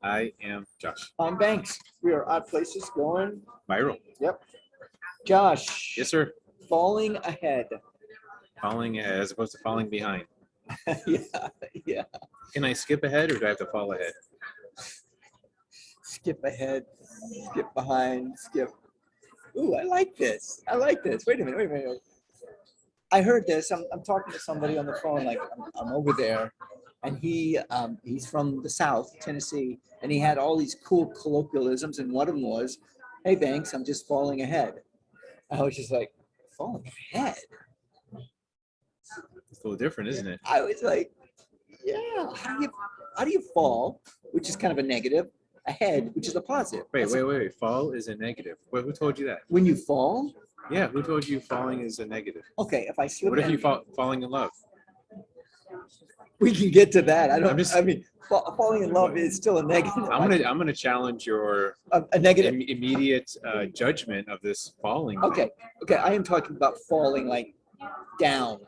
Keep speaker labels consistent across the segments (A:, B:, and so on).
A: I am Josh.
B: I'm Banks. We are odd places going.
A: Viral.
B: Yep. Josh.
A: Yes, sir.
B: Falling ahead.
A: Falling as opposed to falling behind.
B: Yeah. Yeah.
A: Can I skip ahead or do I have to fall ahead?
B: Skip ahead. Skip behind. Skip. Ooh, I like this. I like this. Wait a minute. Wait a minute. I heard this. I'm talking to somebody on the phone. Like I'm over there, and he's from the South, Tennessee, and he had all these cool colloquialisms, and one of them was, "Hey, Banks, I'm just falling ahead." I was just like, "Falling ahead."
A: It's a little different, isn't it?
B: I was like, "Yeah. How do you fall?" Which is kind of a negative. Ahead, which is a positive.
A: Wait. Fall is a negative. Wait, who told you that?
B: When you fall,
A: Yeah, who told you falling is a negative?
B: okay. If I slip,
A: What if
B: and
A: you falling in love?
B: we can get to that.
A: I'm
B: mean, falling in love is still a negative.
A: I'm gonna challenge your
B: A negative.
A: immediate judgment of this falling.
B: Okay. Okay. I am talking about falling like down.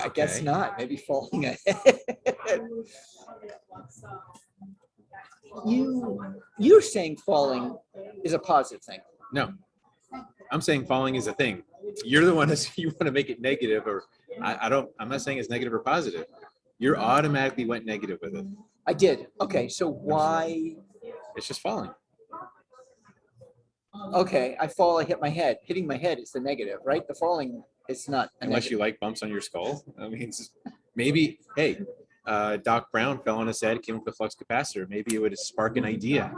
B: I guess
A: Okay.
B: not. Maybe falling ahead. You're saying falling is a positive thing.
A: No, I'm saying falling is a thing. You're the one that's you want to make it negative, or I don't. I'm not saying it's negative or positive. You automatically went negative with it.
B: I did. Okay. So why?
A: It's just falling.
B: Okay. I fall. I hit my head. Hitting my head is the negative, right? The falling is not a
A: Unless
B: negative.
A: you like bumps on your skull. I mean, maybe. Hey, Doc Brown fell on his head, came up with flux capacitor. Maybe it would spark an idea.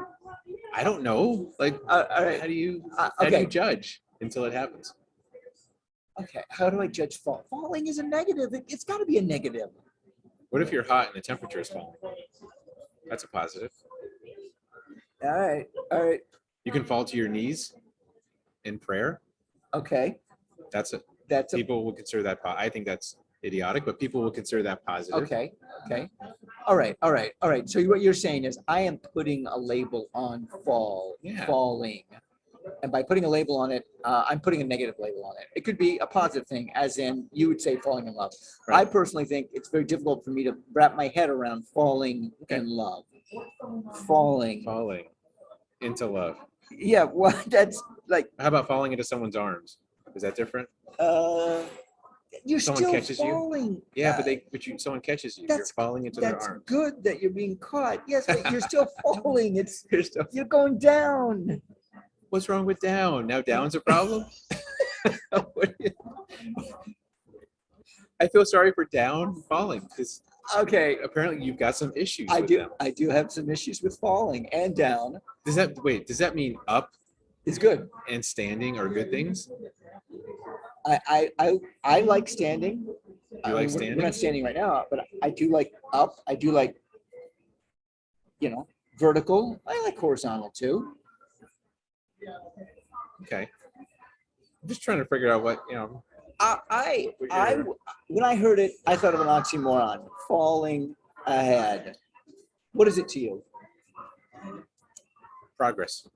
A: I don't know. Like,
B: All right.
A: how do you
B: Okay.
A: judge until it happens?
B: Okay. How do I judge fall? Falling is a negative. It's got to be a negative.
A: What if you're hot and the temperature is falling? That's a positive.
B: All right. All right.
A: You can fall to your knees in prayer.
B: Okay.
A: That's it.
B: That's a
A: People will consider that. I think that's idiotic, but people will consider that positive.
B: okay. Okay. All right. All right. All right. So what you're saying is I am putting a label on
A: Yeah.
B: falling. And by putting a label on it, I'm putting a negative label on it. It could be a positive thing, as in you would say falling in love.
A: Right.
B: I personally think it's very difficult for me to wrap my head around falling in love. Falling.
A: Into love.
B: Yeah. Well, that's like
A: How about falling into someone's arms? Is that different?
B: you're
A: Someone
B: still
A: catches you?
B: falling.
A: Yeah, someone catches you. You're
B: That's-
A: falling into their
B: That's
A: arms.
B: good that you're being caught. Yes, but you're still falling.
A: You're still-
B: You're going down.
A: What's wrong with down? Now down's a problem? I feel sorry for down falling because
B: Okay.
A: apparently you've got some issues
B: I
A: with
B: do.
A: them.
B: I do have some issues with falling and down.
A: Does that mean up
B: Is good.
A: and standing are good things?
B: I like standing.
A: You like standing?
B: We're not standing right now, but I do like up. I do like, vertical. I like horizontal too.
A: Okay. I'm just trying to figure out what,
B: When I heard it, I thought of an oxymoron. Falling ahead. What is it to you?
A: progress.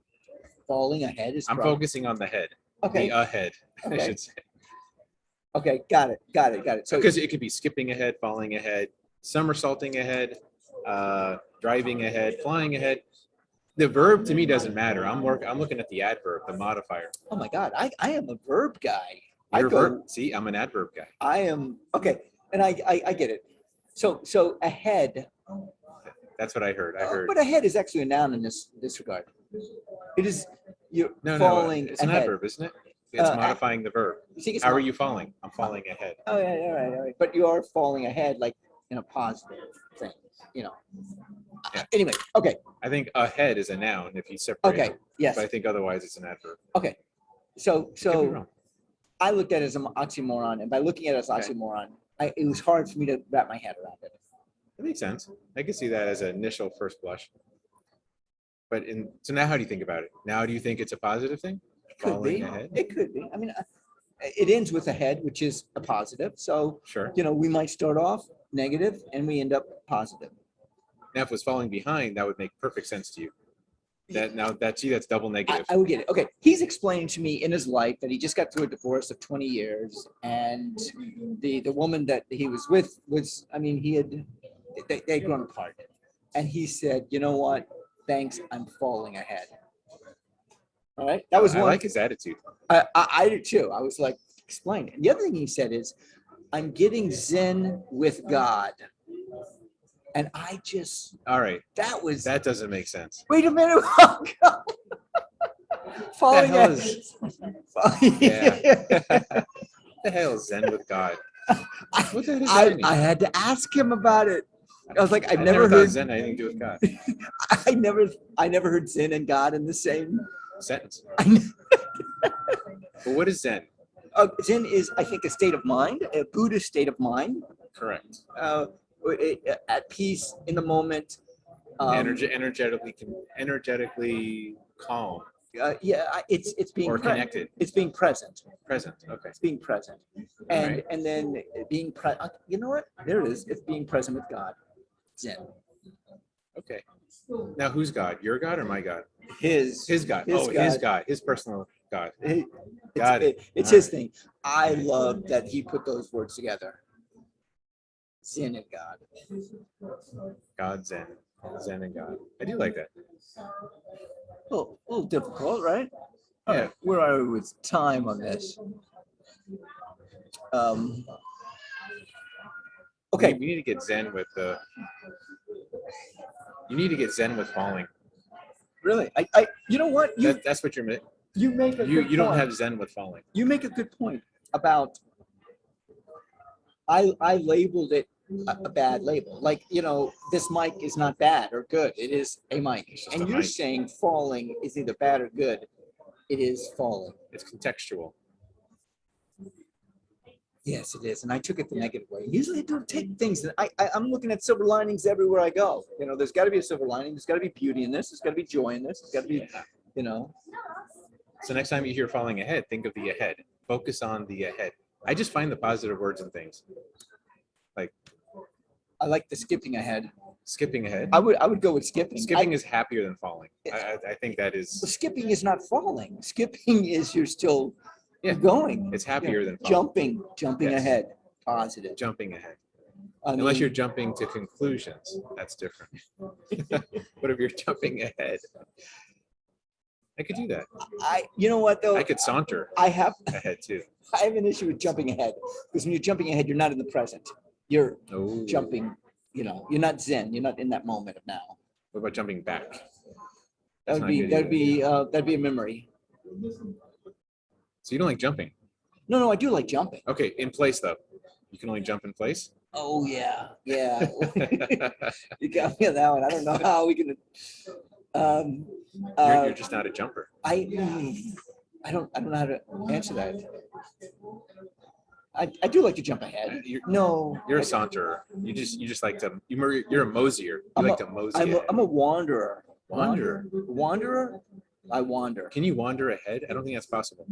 B: Falling ahead is.
A: I'm focusing on the head.
B: Okay.
A: The ahead, I
B: Okay.
A: should say.
B: Okay. Got it. So
A: Because it could be skipping ahead, falling ahead, somersaulting ahead, driving ahead, flying ahead. The verb to me doesn't matter. I'm looking at the adverb, the modifier.
B: oh my God, I am a verb guy.
A: You're a verb. See, I'm an adverb guy.
B: I am okay, and I get it. So ahead,
A: That's what I heard.
B: but ahead is actually a noun in this regard. It is you're
A: No,
B: falling
A: it's an
B: ahead.
A: adverb, isn't it? It's
B: Uh,
A: modifying the verb.
B: You think it's
A: How are
B: not-
A: you falling? I'm falling ahead.
B: Oh yeah, all right. But you are falling ahead, like in a positive thing,
A: Yeah.
B: Anyway, okay,
A: I think ahead is a noun if you separate
B: okay,
A: it,
B: yes,
A: but I think otherwise it's an adverb.
B: okay. So
A: Could be
B: so
A: wrong.
B: I looked at it as an oxymoron, and by looking at it as
A: Okay.
B: oxymoron, it was hard for me to wrap my head around it.
A: That makes sense. I can see that as an initial first blush. But so now how do you think about it? Now do you think it's a positive thing?
B: Could
A: Falling
B: be.
A: ahead?
B: It could be. I mean, it ends with a head, which is a positive. So,
A: Sure.
B: we might start off negative and we end up positive.
A: Now if it was falling behind, that would make perfect sense to you. That's double negative.
B: I would get it. Okay. He's explaining to me in his life that he just got through a divorce of 20 years. And the woman that he was with was, I mean, they'd grown apart. And he said, you know what? Thanks, I'm falling ahead. All right. That was
A: I
B: one.
A: like his attitude.
B: I did too. I was like, explain. And the other thing he said is, I'm getting Zen with God. And I just,
A: All right,
B: that
A: that doesn't make sense.
B: wait a minute. Falling
A: hell
B: ahead.
A: is- Yeah. The hell is Zen with God? What the hell does that mean?
B: I had to ask him about it. I was like,
A: I never thought Zen had anything to do with God.
B: I never heard Zen and God in the same
A: Sentence.
B: I
A: But what is Zen?
B: Zen is, I think, a state of mind, a Buddhist state of mind,
A: Correct.
B: at peace in the moment.
A: Energetically calm
B: Yeah, it's being
A: or connected.
B: It's being present.
A: Present. Okay.
B: It's being present, and then being you know what? There it is. It's being present with God. Zen.
A: Okay. Now who's God? Your God or my God?
B: His
A: God.
B: His
A: Oh,
B: God.
A: his God. His personal God.
B: Got
A: it.
B: It's
A: All
B: his thing. I love that he put those words together. Zen and God.
A: God, Zen. Zen and God. I do like that.
B: A little difficult, right? All
A: Yeah.
B: right, where are we with time on this? Okay.
A: We need to get Zen with the. You need to get Zen with falling.
B: Really? you know what?
A: That's what you're.
B: You make a good
A: You don't
B: point.
A: have Zen with falling.
B: You make a good point about. I labeled it a bad label. Like, you know, this mic is not bad or good. It is a mic.
A: just
B: And
A: a
B: you're
A: mic.
B: saying falling is either bad or good. It is falling.
A: It's contextual.
B: Yes, it is. And I took it the negative way. Usually I don't take things that I'm looking at silver linings everywhere I go. You know, there's got to be a silver lining. There's got to be beauty in this. There's got to be joy in this. There's got to be, you know.
A: So next time you hear falling ahead, think of the ahead. Focus on the ahead. I just find the positive words and things. Like
B: I like the skipping ahead.
A: Skipping ahead.
B: I would go with skipping.
A: Skipping is happier than falling. I think that is.
B: Skipping is not falling. Skipping is you're still
A: Yeah.
B: going.
A: It's happier than falling.
B: Jumping
A: Yes.
B: ahead. Positive.
A: Jumping ahead.
B: I
A: Unless
B: mean,
A: you're jumping to conclusions, that's different. But if you're jumping ahead, I could do that.
B: you know what though?
A: I could saunter
B: I have
A: ahead too.
B: I have an issue with jumping ahead because when you're jumping ahead, you're not in the present. You're
A: Oh.
B: jumping. You know, you're not Zen. You're not in that moment of now.
A: What about jumping back?
B: That
A: That's
B: would
A: not
B: be
A: good either.
B: that'd be a memory.
A: So you don't like jumping?
B: No, I do like jumping.
A: Okay, in place though. You can only jump in place.
B: Oh yeah. You got me on that one. I don't know how we can.
A: You're just not a jumper.
B: I don't know how to answer that. I do like to jump ahead.
A: You're a saunterer. You just like to. You're a mosier. You like to mosey. ahead.
B: I'm a wanderer.
A: Wanderer.
B: Wanderer. I wander.
A: Can you wander ahead? I don't think that's possible.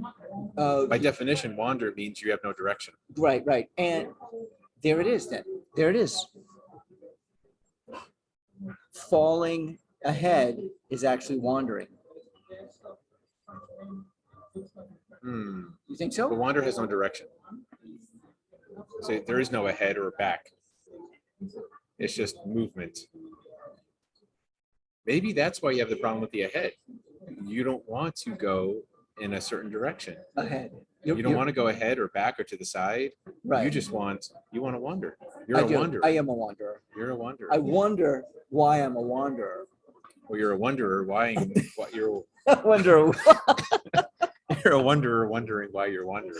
A: By definition, wander means you have no direction.
B: Right. And there it is then. There it is. Falling ahead is actually wandering. You think
A: The
B: so?
A: wander has no direction. So there is no ahead or back. It's just movement. Maybe that's why you have the problem with the ahead. You don't want to go in a certain direction.
B: Ahead.
A: You don't want to go ahead or back or to the side.
B: Right.
A: You want to wander. You're a wanderer.
B: I am a wanderer.
A: You're a wanderer.
B: I wonder why I'm a wanderer.
A: Well, you're a wanderer. Why? You're
B: I wonder.
A: you're a wanderer wondering why you're wandering.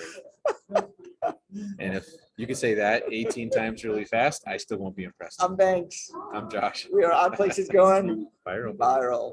A: And if you could say that 18 times really fast, I still won't be impressed.
B: I'm Banks.
A: I'm Josh.
B: We are on places going
A: Viral.
B: viral.